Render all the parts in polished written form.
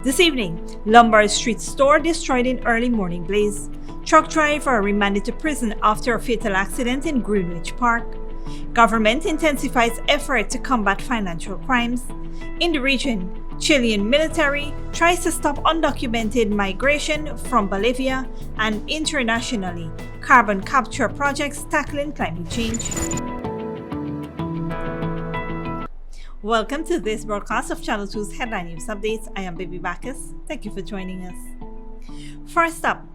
This evening, Lombard Street store destroyed in early morning blaze. Truck driver remanded to prison after a fatal accident in Greenwich Park. Government intensifies effort to combat financial crimes. In the region, Chilean military tries to stop undocumented migration from Bolivia, and internationally, carbon capture projects tackling climate change. Welcome to this broadcast of Channel 2's Headline News Updates. I am Baby Bacchus. Thank you for joining us. First up,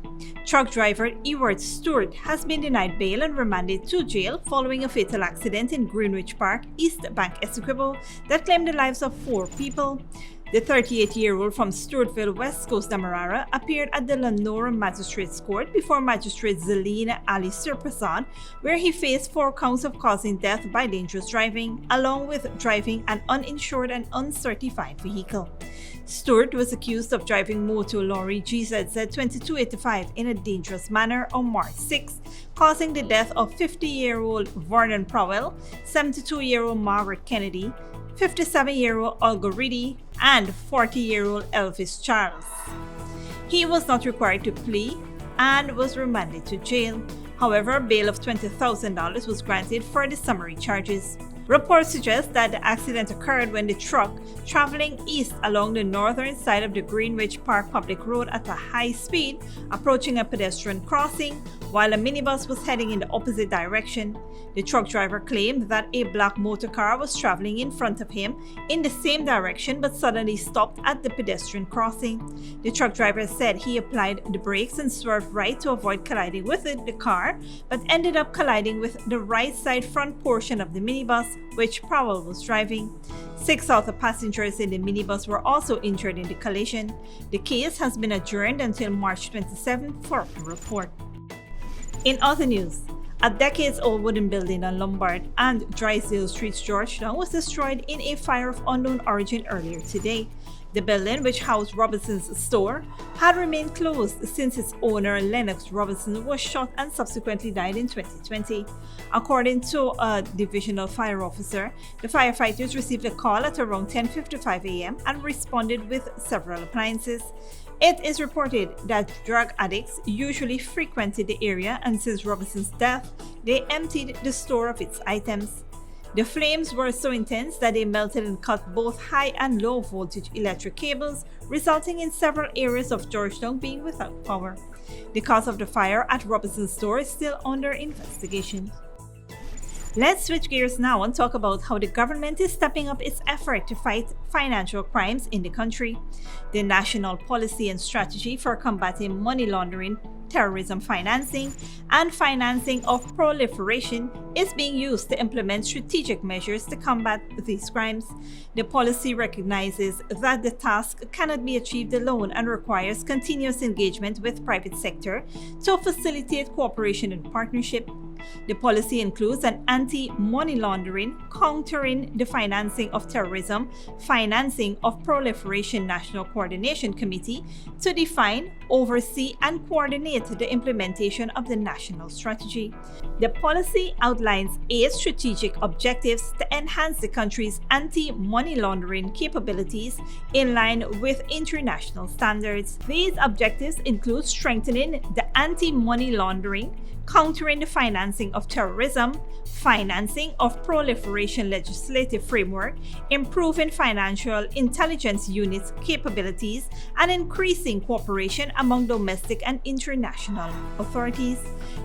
truck driver Ewart Stewart has been denied bail and remanded to jail following a fatal accident in Greenwich Park, East Bank, Essequibo, that claimed the lives of 4 people. The 38-year-old from Stewartville, West Coast, Demerara, appeared at the Lenora Magistrates Court before Magistrate Zeline Ali Surprasad, where he faced 4 counts of causing death by dangerous driving, along with driving an uninsured and uncertified vehicle. Stewart was accused of driving motor lorry GZZ 2285 in a dangerous manner on March 6, causing the death of 50-year-old Vernon Powell, 72-year-old Margaret Kennedy, 57-year-old Olga Riddy, and 40-year-old Elvis Charles. He was not required to plea and was remanded to jail. However, bail of $20,000 was granted for the summary charges. Reports suggest that the accident occurred when the truck, traveling east along the northern side of the Greenwich Park public road at a high speed, approaching a pedestrian crossing, while a minibus was heading in the opposite direction. The truck driver claimed that a black motor car was traveling in front of him in the same direction but suddenly stopped at the pedestrian crossing. The truck driver said he applied the brakes and swerved right to avoid colliding with the car, but ended up colliding with the right side front portion of the minibus, which Powell was driving. 6 other passengers in the minibus were also injured in the collision. The case has been adjourned until March 27 for a report. In other news, a decades-old wooden building on Lombard and Drysdale Streets, Georgetown, was destroyed in a fire of unknown origin earlier today. The building, which housed Robinson's store, had remained closed since its owner, Lennox Robinson, was shot and subsequently died in 2020. According to a divisional fire officer, the firefighters received a call at around 10:55 a.m. and responded with several appliances. It is reported that drug addicts usually frequented the area, and since Robinson's death, they emptied the store of its items. The flames were so intense that they melted and cut both high and low voltage electric cables, resulting in several areas of Georgetown being without power. The cause of the fire at Robinson's store is still under investigation. Let's switch gears now and talk about how the government is stepping up its effort to fight financial crimes in the country. The National Policy and Strategy for Combating Money Laundering, Terrorism Financing, and Financing of Proliferation is being used to implement strategic measures to combat these crimes. The policy recognizes that the task cannot be achieved alone and requires continuous engagement with private sector to facilitate cooperation and partnership. The policy includes an anti-money laundering, countering the financing of terrorism, financing of proliferation National Coordination Committee to define, oversee, and coordinate the implementation of the national strategy. The policy outlines 8 strategic objectives to enhance the country's anti-money laundering capabilities in line with international standards. These objectives include strengthening the anti-money laundering, countering the financing of terrorism, financing of proliferation legislative framework, improving financial intelligence units' capabilities, and increasing cooperation among domestic and international authorities.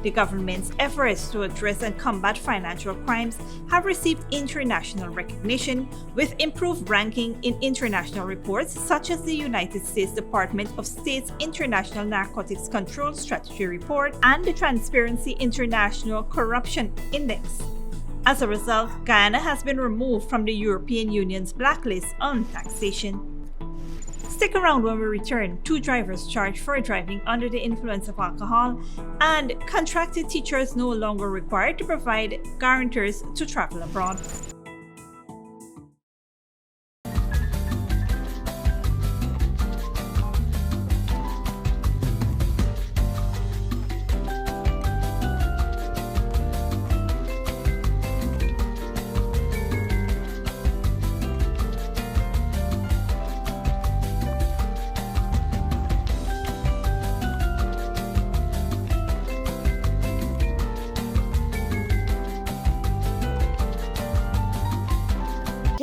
The government's efforts to address and combat financial crimes have received international recognition, with improved ranking in international reports such as the United States Department of State's International Narcotics Control Strategy Report and the Transparency International Corruption Index. As a result, Guyana has been removed from the European Union's blacklist on taxation. Stick around when we return. 2 drivers charged for driving under the influence of alcohol, and contracted teachers no longer required to provide guarantors to travel abroad.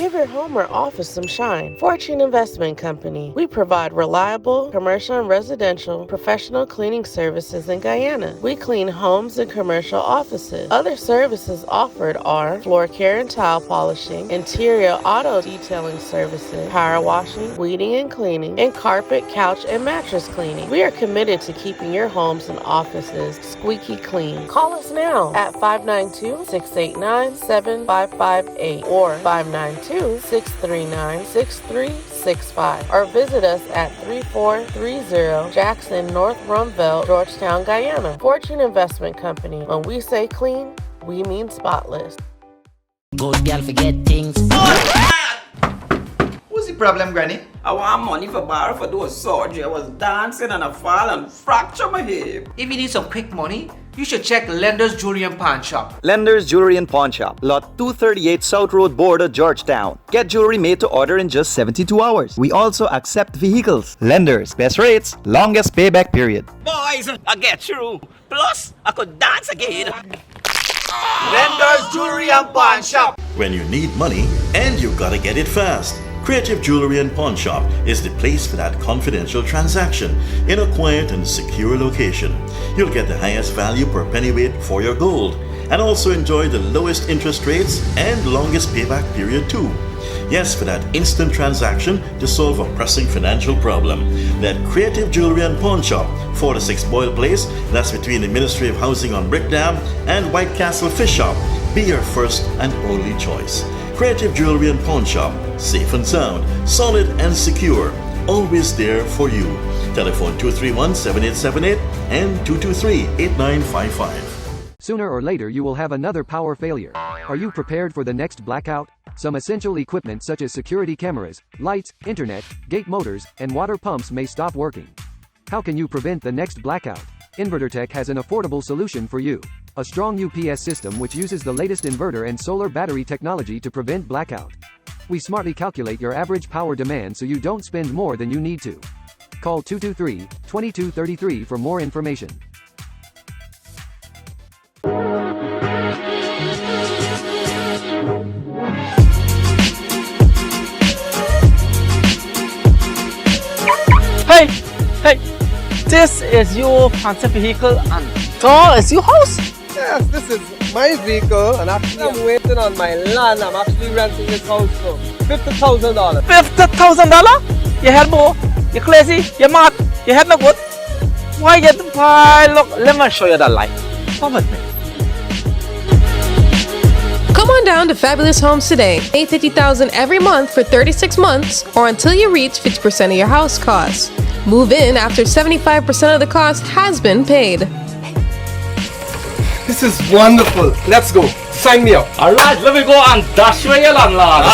Give your home or office some shine. Fortune Investment Company. We provide reliable commercial and residential professional cleaning services in Guyana. We clean homes and commercial offices. Other services offered are floor care and tile polishing, interior auto detailing services, power washing, weeding and cleaning, and carpet, couch, and mattress cleaning. We are committed to keeping your homes and offices squeaky clean. Call us now at 592-689-7558 or 592-639-6365 or visit us at 3430 Jackson North Rumville, Georgetown, Guyana. Fortune Investment Company. When we say clean, we mean spotless. Good girl forget things. What's the problem, Granny? I want money for borrow for do a surgery. I was dancing and I fall and fracture my hip. If you need some quick money, you should check Lender's Jewelry and Pawn Shop. Lender's Jewelry and Pawn Shop, Lot 238 South Road Border, Georgetown. Get jewelry made to order in just 72 hours. We also accept vehicles. Lender's, best rates, longest payback period. Boys, I get through. Plus, I could dance again. Lender's Jewelry and Pawn Shop. When you need money and you gotta get it fast, Creative Jewelry and Pawn Shop is the place for that confidential transaction in a quiet and secure location. You'll get the highest value per pennyweight for your gold and also enjoy the lowest interest rates and longest payback period too. Yes, for that instant transaction to solve a pressing financial problem. That Creative Jewelry and Pawn Shop, 46 Boyle Place, that's between the Ministry of Housing on Brickdam and White Castle Fish Shop. Be your first and only choice. Creative Jewelry and Pawn Shop, safe and sound, solid and secure, always there for you. Telephone 231-7878 and 223-8955. Sooner or later you will have another power failure. Are you prepared for the next blackout? Some essential equipment such as security cameras, lights, internet, gate motors, and water pumps may stop working. How can you prevent the next blackout? InverterTech has an affordable solution for you. A strong UPS system which uses the latest inverter and solar battery technology to prevent blackout. We smartly calculate your average power demand so you don't spend more than you need to. Call 223-2233 for more information. Hey, this is your fancy vehicle and it's your house? Yes, this is my vehicle and actually I'm waiting on my land. I'm actually renting this house for $50,000. $50,000? You head more? You crazy? You mad? You head no good? Why you buy? Look, let me show you the light. Come with me. Come on down to Fabulous Homes today. Pay $50,000 every month for 36 months or until you reach 50% of your house costs. Move in after 75% of the cost has been paid. This is wonderful. Let's go. Sign me up. Alright, let me go and dash away your landlord.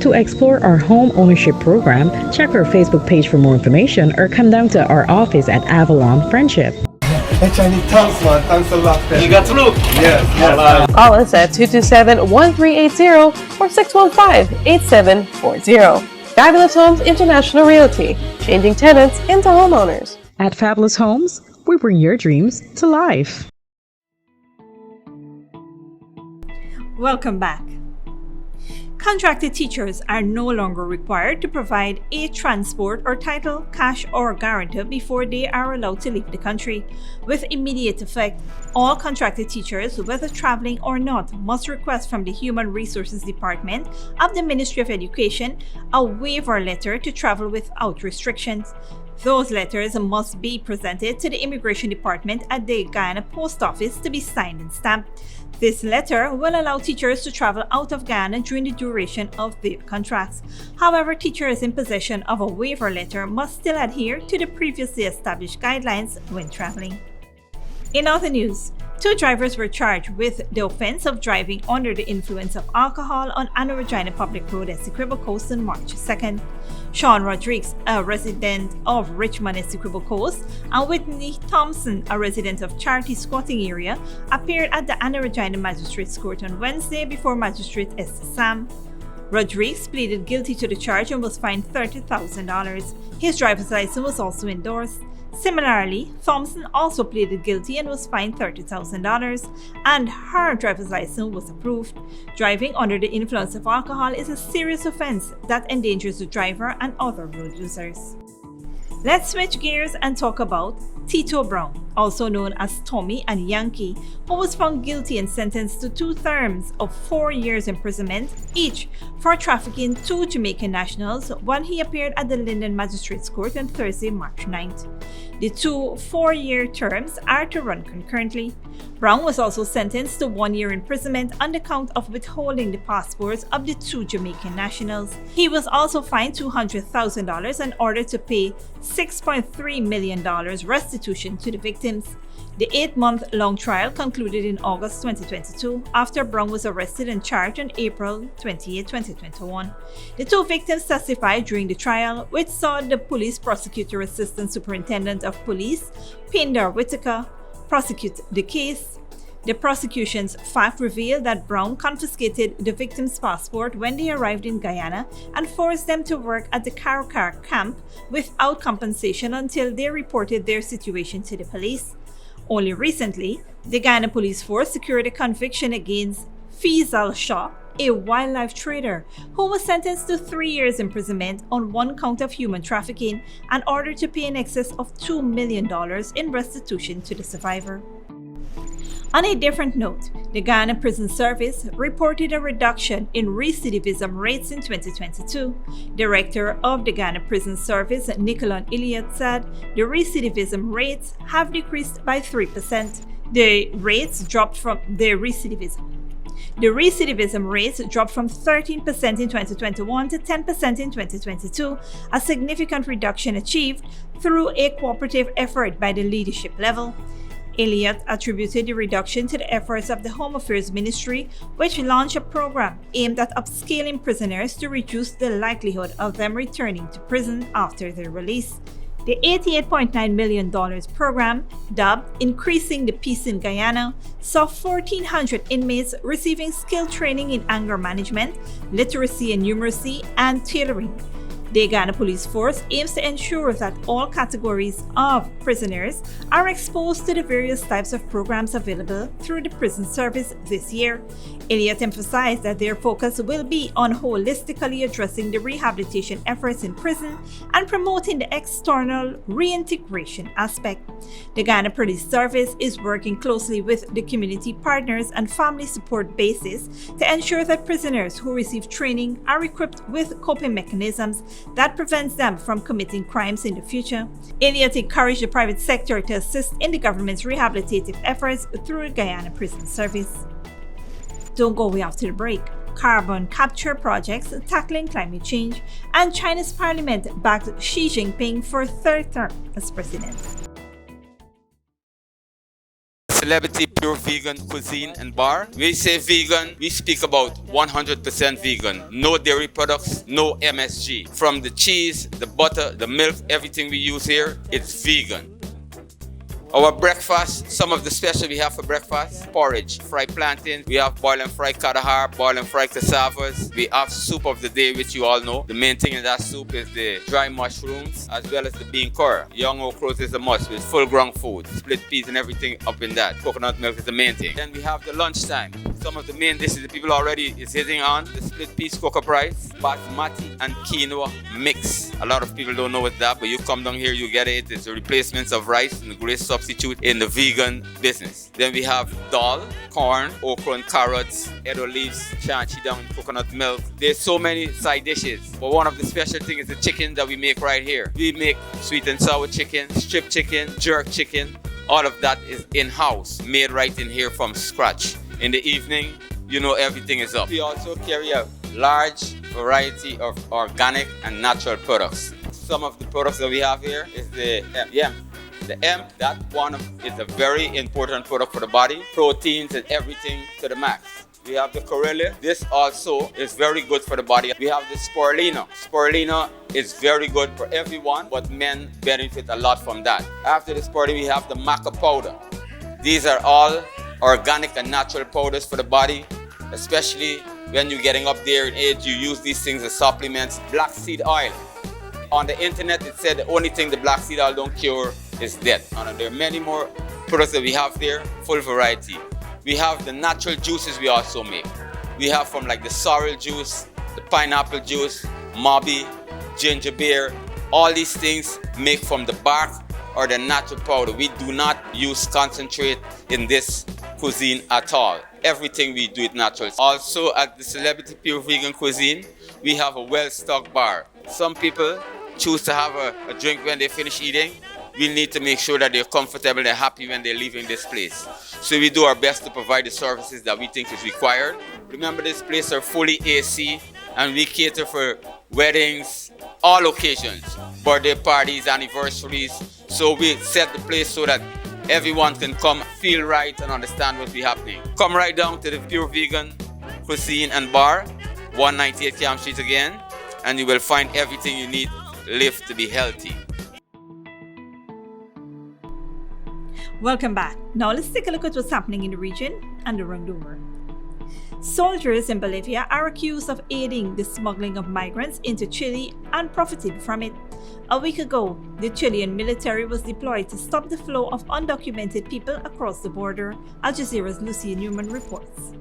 To explore our home ownership program, check our Facebook page for more information or come down to our office at Avalon Friendship. Hey, Chinese, thanks, man. Thanks a lot. You got through? Yes. Call us at 227-1380 or 615-8740. Fabulous Homes International Realty, changing tenants into homeowners. At Fabulous Homes, we bring your dreams to life. Welcome back. Contracted teachers are no longer required to provide a transport or title, cash, or guarantor before they are allowed to leave the country. With immediate effect, all contracted teachers, whether traveling or not, must request from the Human Resources Department of the Ministry of Education a waiver letter to travel without restrictions. Those letters must be presented to the Immigration Department at the Guyana Post Office to be signed and stamped. This letter will allow teachers to travel out of Guyana during the duration of their contracts. However, teachers in possession of a waiver letter must still adhere to the previously established guidelines when traveling. In other news, 2 drivers were charged with the offense of driving under the influence of alcohol on Anna Regina Public Road, Essequibo Coast on March 2nd. Sean Rodriguez, a resident of Richmond, Essequibo Coast, and Whitney Thompson, a resident of Charity Squatting Area, appeared at the Anna Regina Magistrates Court on Wednesday before Magistrate Esther Sam. Rodriguez pleaded guilty to the charge and was fined $30,000. His driver's license was also endorsed. Similarly, Thompson also pleaded guilty and was fined $30,000, and her driver's license was approved. Driving under the influence of alcohol is a serious offense that endangers the driver and other road users. Let's switch gears and talk about Tito Brown, also known as Tommy and Yankee, who was found guilty and sentenced to 2 terms of 4 years imprisonment each for trafficking 2 Jamaican nationals when he appeared at the Linden Magistrates Court on Thursday, March 9th. The 2 4-year terms are to run concurrently. Brown was also sentenced to 1 year imprisonment on the count of withholding the passports of the 2 Jamaican nationals. He was also fined $200,000 and ordered to pay $6.3 million restitution to the victims. The 8-month-long trial concluded in August 2022 after Brown was arrested and charged on April 28, 2021. The 2 victims testified during the trial, which saw the Police Prosecutor Assistant Superintendent of Police, Pinder Whitaker, prosecute the case. The prosecution's fact revealed that Brown confiscated the victim's passport when they arrived in Guyana and forced them to work at the Caracar camp without compensation until they reported their situation to the police. Only recently, the Guyana Police Force secured a conviction against Faisal Shah, a wildlife trader, who was sentenced to 3 years imprisonment on 1 count of human trafficking and ordered to pay in excess of $2 million in restitution to the survivor. On a different note, the Guyana Prison Service reported a reduction in recidivism rates in 2022. Director of the Guyana Prison Service, Nicolon Elliott, said the recidivism rates have decreased by 3%. The recidivism rates dropped from 13% in 2021 to 10% in 2022, a significant reduction achieved through a cooperative effort by the leadership level. Elliott attributed the reduction to the efforts of the Home Affairs Ministry, which launched a program aimed at upscaling prisoners to reduce the likelihood of them returning to prison after their release. The $88.9 million program, dubbed Increasing the Peace in Guyana, saw 1,400 inmates receiving skill training in anger management, literacy and numeracy, and tailoring. The Guyana Police Force aims to ensure that all categories of prisoners are exposed to the various types of programs available through the prison service this year. Elliott emphasized that their focus will be on holistically addressing the rehabilitation efforts in prison and promoting the external reintegration aspect. The Guyana Police Service is working closely with the community partners and family support bases to ensure that prisoners who receive training are equipped with coping mechanisms that prevents them from committing crimes in the future. Elliott encouraged the private sector to assist in the government's rehabilitative efforts through Guyana Prison Service. Don't go away after the break. Carbon capture projects tackling climate change, and China's parliament backed Xi Jinping for a 3rd term as president. Celebrity Pure Vegan Cuisine and Bar. We say vegan, we speak about 100% vegan. No dairy products, no MSG. From the cheese, the butter, the milk, everything we use here, it's vegan. Our breakfast, some of the special we have for breakfast: porridge, fried plantains, we have boil and fried katahar, boil and fried cassavas. We have soup of the day, which you all know. The main thing in that soup is the dry mushrooms as well as the bean curry. Young okras is a must with full ground food, split peas and everything up in that. Coconut milk is the main thing. Then we have the lunchtime. Some of the main dishes that people already is hitting on: the split peas cocoa rice, basmati and quinoa mix. A lot of people don't know what's that, but you come down here, you get it. It's a replacement of rice and a great substitute in the vegan business. Then we have dal, corn, okra and carrots, edo leaves, chanchi down in coconut milk. There's so many side dishes, but one of the special things is the chicken that we make right here. We make sweet and sour chicken, strip chicken, jerk chicken. All of that is in-house, made right in here from scratch. In the evening, you know everything is up. We also carry a large variety of organic and natural products. Some of the products that we have here is the hemp. The hemp, that one is a very important product for the body. Proteins and everything to the max. We have the Corellia. This also is very good for the body. We have the Spirulina. Spirulina is very good for everyone, but men benefit a lot from that. After the Spirulina, we have the Maca powder. These are all organic and natural powders for the body, especially when you're getting up there in age. You use these things as supplements. Black seed oil. On the internet, it said the only thing the black seed oil don't cure is dead. And there are many more products that we have there, full variety. We have the natural juices we also make. We have from like the sorrel juice, the pineapple juice, mobi, ginger beer, all these things made from the bark or the natural powder. We do not use concentrate in this cuisine at all. Everything we do it natural. Also at the Celebrity Pure Vegan Cuisine, we have a well-stocked bar. Some people choose to have a drink when they finish eating. We need to make sure that they're comfortable and happy when they're leaving this place. So we do our best to provide the services that we think is required. Remember, this place are fully AC and we cater for weddings, all occasions, birthday parties, anniversaries. So we set the place so that everyone can come, feel right and understand what's happening. Come right down to the Pure Vegan Cuisine and Bar, 198 Camp Street again, and you will find everything you need to live to be healthy. Welcome back. Now let's take a look at what's happening in the region and around the world. Soldiers in Bolivia are accused of aiding the smuggling of migrants into Chile and profiting from it. A week ago, the Chilean military was deployed to stop the flow of undocumented people across the border. Al Jazeera's Lucia Newman reports.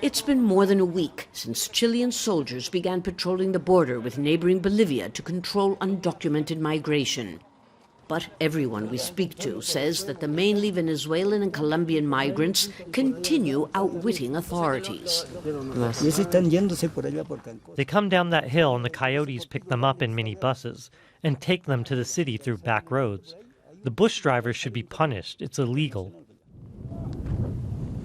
It's been more than a week since Chilean soldiers began patrolling the border with neighboring Bolivia to control undocumented migration. But everyone we speak to says that the mainly Venezuelan and Colombian migrants continue outwitting authorities. They come down that hill and the coyotes pick them up in minibuses and take them to the city through back roads. The bush drivers should be punished. It's illegal.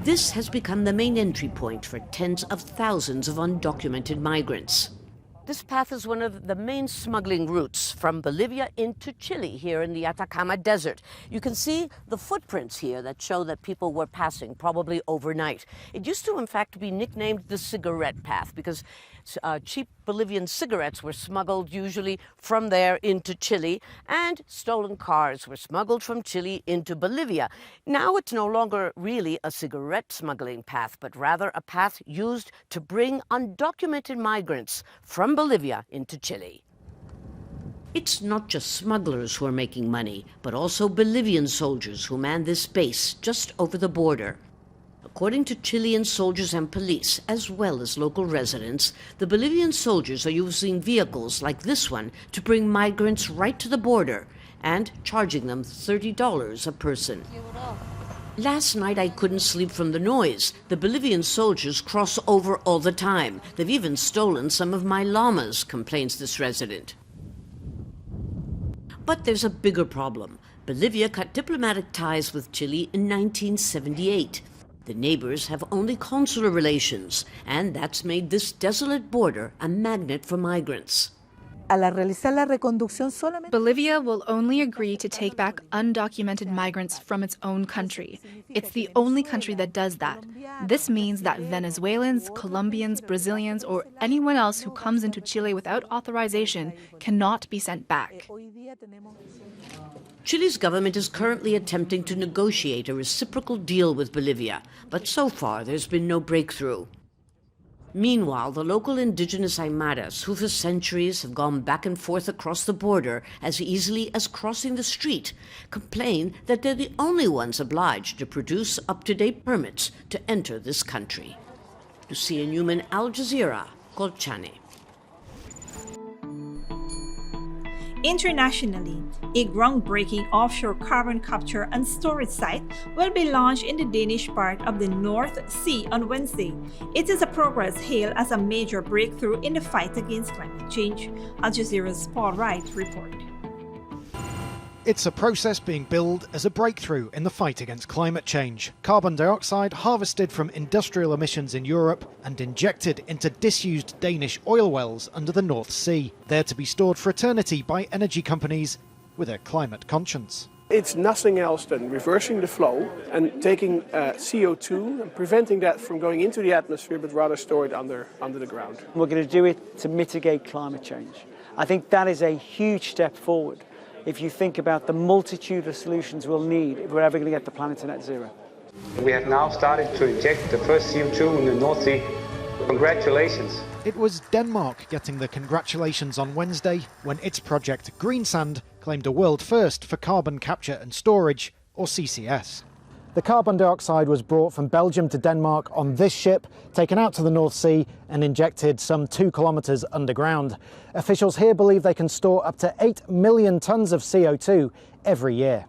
This has become the main entry point for tens of thousands of undocumented migrants. This path is one of the main smuggling routes from Bolivia into Chile here in the Atacama Desert. You can see the footprints here that show that people were passing, probably overnight. It used to, in fact, be nicknamed the cigarette path because cheap Bolivian cigarettes were smuggled usually from there into Chile, and stolen cars were smuggled from Chile into Bolivia. Now it's no longer really a cigarette smuggling path, but rather a path used to bring undocumented migrants from Bolivia into Chile. It's not just smugglers who are making money, but also Bolivian soldiers who man this base just over the border. According to Chilean soldiers and police, as well as local residents, the Bolivian soldiers are using vehicles like this one to bring migrants right to the border and charging them $30 a person. Last night I couldn't sleep from the noise. The Bolivian soldiers cross over all the time. They've even stolen some of my llamas, complains this resident. But there's a bigger problem. Bolivia cut diplomatic ties with Chile in 1978. The neighbors have only consular relations, and that's made this desolate border a magnet for migrants. Bolivia will only agree to take back undocumented migrants from its own country. It's the only country that does that. This means that Venezuelans, Colombians, Brazilians, or anyone else who comes into Chile without authorization cannot be sent back. Chile's government is currently attempting to negotiate a reciprocal deal with Bolivia, but so far there's been no breakthrough. Meanwhile, the local indigenous Aymaras, who for centuries have gone back and forth across the border as easily as crossing the street, complain that they're the only ones obliged to produce up-to-date permits to enter this country. Lucia Newman, Al Jazeera, Colchane. Internationally, a groundbreaking offshore carbon capture and storage site will be launched in the Danish part of the North Sea on Wednesday. It is a progress hailed as a major breakthrough in the fight against climate change. Al Jazeera's Paul Wright reports. It's a process being billed as a breakthrough in the fight against climate change. Carbon dioxide harvested from industrial emissions in Europe and injected into disused Danish oil wells under the North Sea, there to be stored for eternity by energy companies with a climate conscience. It's nothing else than reversing the flow and taking CO2 and preventing that from going into the atmosphere, but rather store it under the ground. We're going to do it to mitigate climate change. I think that is a huge step forward if you think about the multitude of solutions we'll need if we're ever going to get the planet to net zero. We have now started to inject the first CO2 in the North Sea. Congratulations. It was Denmark getting the congratulations on Wednesday when its project Greensand claimed a world first for carbon capture and storage, or CCS. The carbon dioxide was brought from Belgium to Denmark on this ship, taken out to the North Sea and injected some 2 kilometres underground. Officials here believe they can store up to 8 million tonnes of CO2 every year.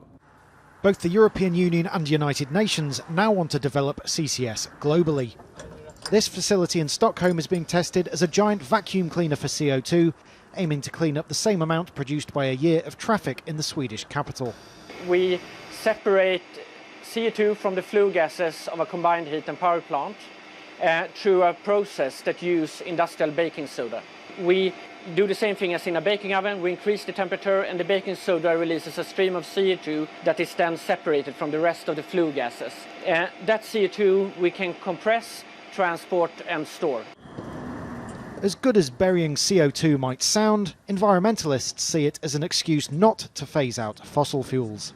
Both the European Union and United Nations now want to develop CCS globally. This facility in Stockholm is being tested as a giant vacuum cleaner for CO2, aiming to clean up the same amount produced by a year of traffic in the Swedish capital. We separate CO2 from the flue gases of a combined heat and power plant through a process that uses industrial baking soda. We do the same thing as in a baking oven. We increase the temperature and the baking soda releases a stream of CO2 that is then separated from the rest of the flue gases. That CO2 we can compress, transport and store. As good as burying CO2 might sound, environmentalists see it as an excuse not to phase out fossil fuels.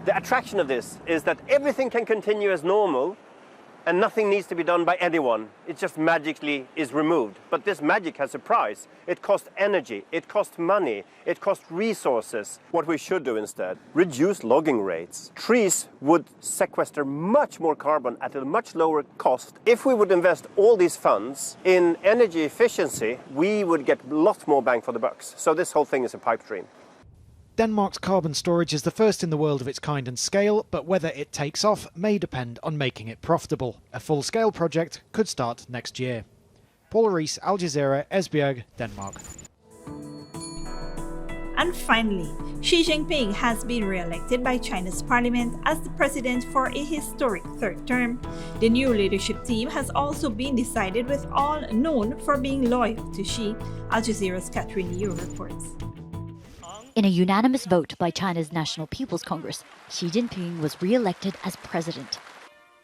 The attraction of this is that everything can continue as normal and nothing needs to be done by anyone. It just magically is removed. But this magic has a price. It costs energy, it costs money, it costs resources. What we should do instead, reduce logging rates. Trees would sequester much more carbon at a much lower cost. If we would invest all these funds in energy efficiency, we would get a lot more bang for the bucks. So this whole thing is a pipe dream. Denmark's carbon storage is the first in the world of its kind and scale, but whether it takes off may depend on making it profitable. A full-scale project could start next year. Paul Rees, Al Jazeera, Esbjerg, Denmark. And finally, Xi Jinping has been re-elected by China's parliament as the president for a historic third term. The new leadership team has also been decided with all known for being loyal to Xi. Al Jazeera's Catherine Yu reports. In a unanimous vote by China's National People's Congress, Xi Jinping was re-elected as president.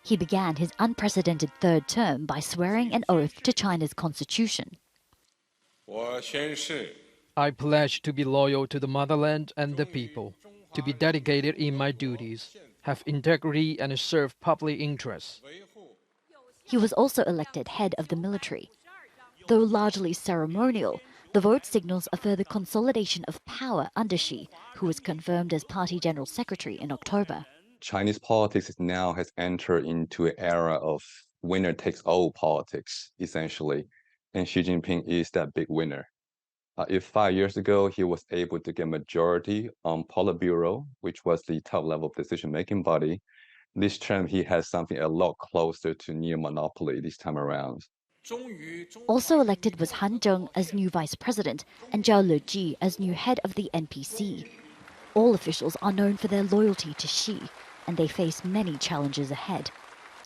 He began his unprecedented third term by swearing an oath to China's constitution. I pledge to be loyal to the motherland and the people, to be dedicated in my duties, have integrity and serve public interests. He was also elected head of the military. Though largely ceremonial, the vote signals a further consolidation of power under Xi, who was confirmed as party general secretary in October. Chinese politics now has entered into an era of winner-takes-all politics, essentially, and Xi Jinping is that big winner. If 5 years ago he was able to get majority on Politburo, which was the top-level decision-making body, this term he has something a lot closer to near monopoly this time around. Also elected was Han Zheng as new vice president and Zhao Leji as new head of the NPC. All officials are known for their loyalty to Xi, and they face many challenges ahead.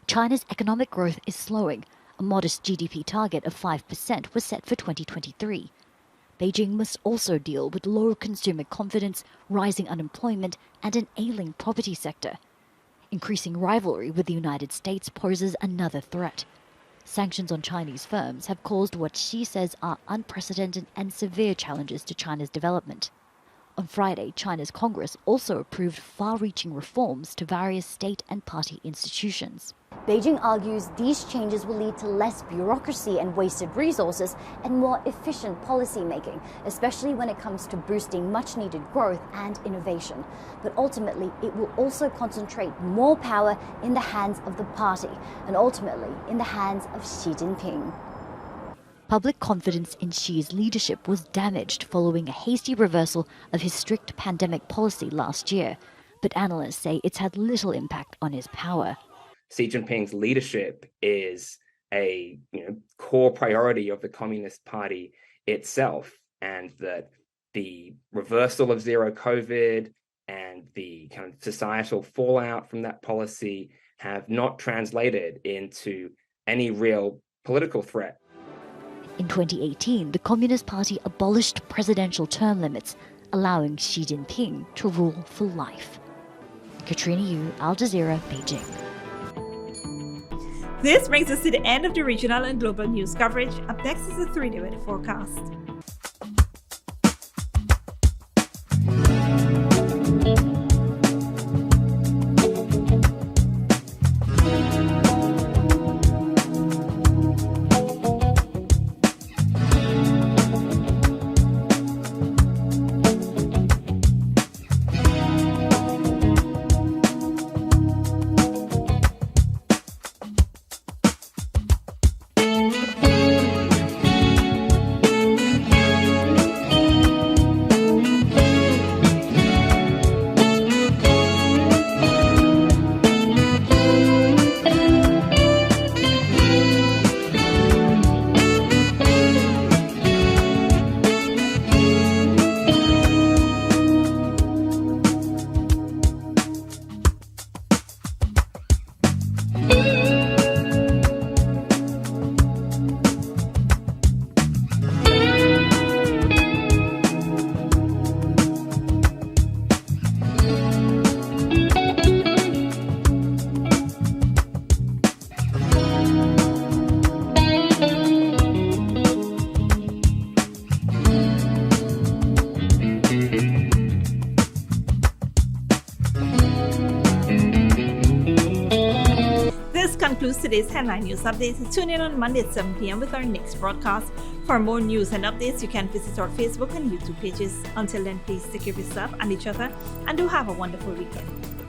China's economic growth is slowing. A modest GDP target of 5% was set for 2023. Beijing must also deal with low consumer confidence, rising unemployment, and an ailing property sector. Increasing rivalry with the United States poses another threat. Sanctions on Chinese firms have caused what Xi says are unprecedented and severe challenges to China's development. On Friday, China's Congress also approved far-reaching reforms to various state and party institutions. Beijing argues these changes will lead to less bureaucracy and wasted resources and more efficient policy-making, especially when it comes to boosting much-needed growth and innovation. But ultimately, it will also concentrate more power in the hands of the party and ultimately in the hands of Xi Jinping. Public confidence in Xi's leadership was damaged following a hasty reversal of his strict pandemic policy last year, but analysts say it's had little impact on his power. Xi Jinping's leadership is a core priority of the Communist Party itself, and that the reversal of zero COVID and the kind of societal fallout from that policy have not translated into any real political threat. In 2018, the Communist Party abolished presidential term limits, allowing Xi Jinping to rule for life. Katrina Yu, Al Jazeera, Beijing. This brings us to the end of the regional and global news coverage. Up next is the 3-day weather forecast. concludes today's Headline News Updates. Tune in on Monday at 7 p.m. with our next broadcast. For more news and updates, you can visit our Facebook and YouTube pages. Until then, please take care of yourself and each other, and do have a wonderful weekend.